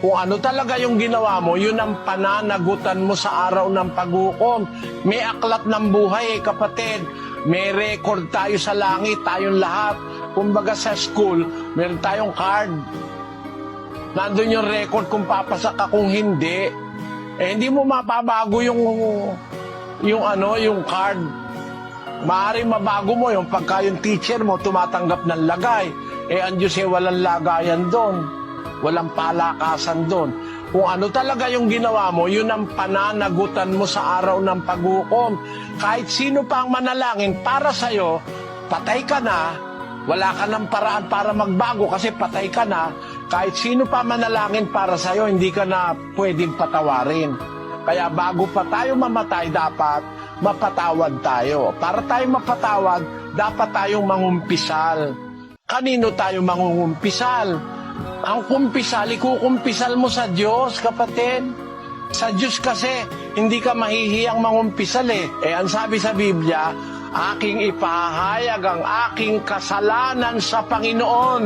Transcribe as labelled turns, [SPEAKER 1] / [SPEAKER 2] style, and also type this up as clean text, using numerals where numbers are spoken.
[SPEAKER 1] Kung ano talaga yung ginawa mo, yun ang pananagutan mo sa araw ng paghukom. May aklat ng buhay, kapatid. May record tayo sa langit, tayong lahat. Kumbaga sa school, meron tayong card. Nandun yung record kung papasa ka, kung hindi. Hindi mo mapabago yung card. Maaaring mabago mo yung pagka yung teacher mo tumatanggap ng lagay. Ang Diyos walang lagayan doon. Walang palakasan doon. Kung ano talaga yung ginawa mo, yun ang pananagutan mo sa araw ng paghukom. Kahit sino pa ang manalangin para sa'yo, patay ka na, wala ka ng paraan para magbago kasi patay ka na. Kahit sino pa manalangin para sa'yo, hindi ka na pwedeng patawarin. Kaya bago pa tayo mamatay, dapat mapatawad tayo. Para tayo mapatawad, dapat tayong mangumpisal. Kanino tayo mangungumpisal? Ang kumpisal, ikukumpisal mo sa Diyos, kapatid. Sa Diyos kasi, hindi ka mahihiyang mangumpisal ang sabi sa Biblia, aking ipahayag ang aking kasalanan sa Panginoon.